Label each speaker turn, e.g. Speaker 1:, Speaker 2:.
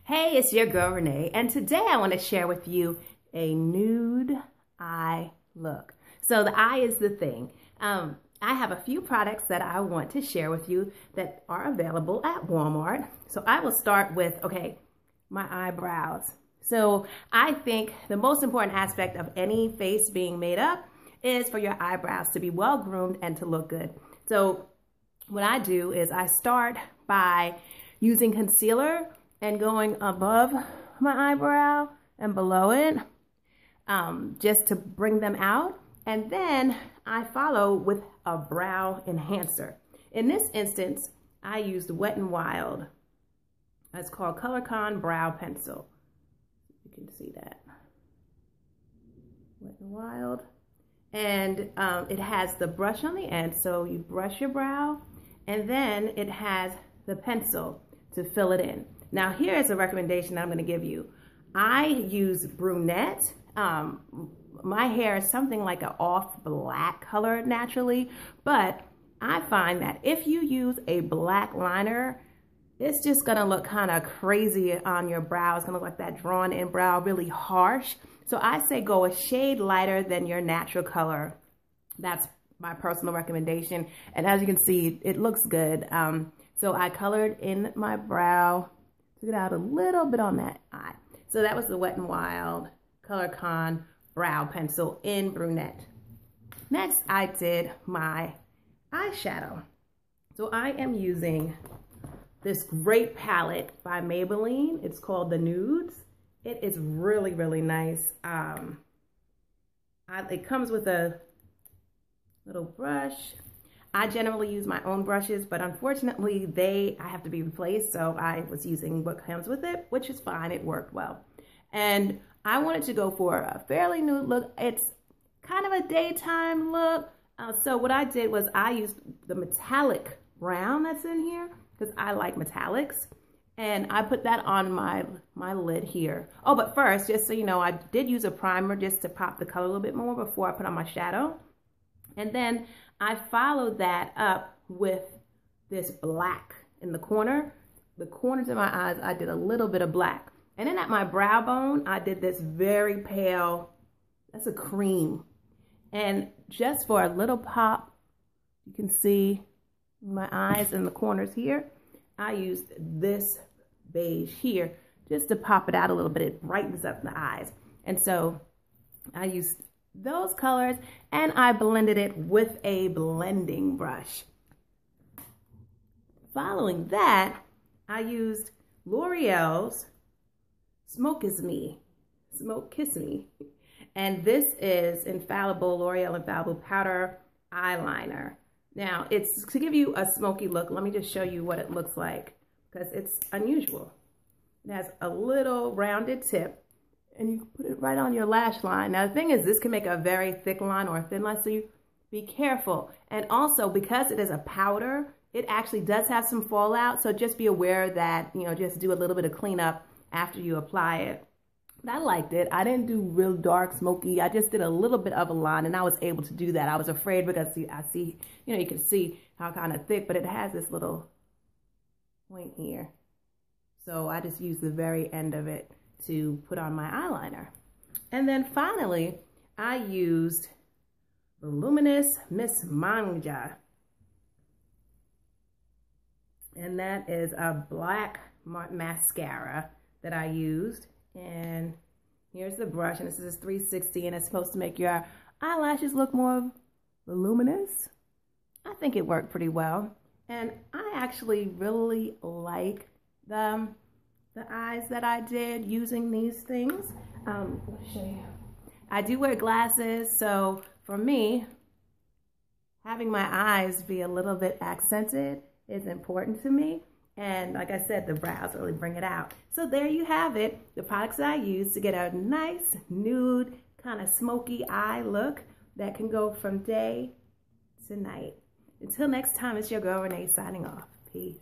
Speaker 1: Hey, it's your girl Renee, and today I want to share with you a nude eye look. So the eye is the thing. I have a few products that I want to share with you that are available at Walmart. So I will start with, my eyebrows. So I think the most important aspect of any face being made up is for your eyebrows to be well groomed and to look good. So what I do is I start by using concealer and going above my eyebrow and below it, just to bring them out. And then I follow with a brow enhancer. In this instance, I used Wet n Wild. It's called Color Con Brow Pencil. You can see that. Wet n Wild. And it has the brush on the end, so you brush your brow, and then it has the pencil to fill it in. Now here is a recommendation I'm going to give you. I use brunette. My hair is something like an off black color naturally, but I find that if you use a black liner, it's just going to look kind of crazy on your brow. It's going to look like that drawn in brow, really harsh. So I say go a shade lighter than your natural color. That's my personal recommendation. And as you can see, it looks good. So I colored in my brow, took it out a little bit on that eye. So that was the Wet n Wild Color Con Brow Pencil in brunette. Next, I did my eyeshadow. So I am using this great palette by Maybelline. It's called the Nudes. It is really, really nice. It comes with a little brush. I generally use my own brushes, but unfortunately I have to be replaced, so I was using what comes with it, which is fine. It worked well. And I wanted to go for a fairly nude look. It's kind of a daytime look. So what I did was I used the metallic brown that's in here because I like metallics. And I put that on my lid here. Oh, but first, just so you know, I did use a primer just to pop the color a little bit more before I put on my shadow. And then I followed that up with this black in the corner. The corners of my eyes, I did a little bit of black. And then at my brow bone, I did this very pale, that's a cream. And just for a little pop, you can see my eyes in the corners here. I used this beige here just to pop it out a little bit. It brightens up the eyes. And so I used those colors and I blended it with a blending brush. Following that, I used L'Oreal's Smoke Kiss Me. And this is L'Oreal Infallible Powder Eyeliner. Now, it's to give you a smoky look. Let me just show you what it looks like because it's unusual. It has a little rounded tip and you can put it right on your lash line. Now, the thing is, this can make a very thick line or a thin line, so you be careful. And also, because it is a powder, it actually does have some fallout, so just be aware that, just do a little bit of cleanup after you apply it. I liked it. I didn't do real dark, smoky. I just did a little bit of a line, and I was able to do that. I was afraid because I see, you can see how kind of thick, but it has this little point here. So I just used the very end of it to put on my eyeliner. And then finally, I used the Luminous Miss Manja. And that is a black mascara that I used. And here's the brush, and this is 360, and it's supposed to make your eyelashes look more voluminous. I think it worked pretty well. And I actually really like the eyes that I did using these things. Let me show you. I do wear glasses, so for me, having my eyes be a little bit accented is important to me. And like I said, the brows really bring it out. So there you have it, the products that I use to get a nice nude kind of smoky eye look that can go from day to night. Until next time, it's your girl Renee signing off. Peace.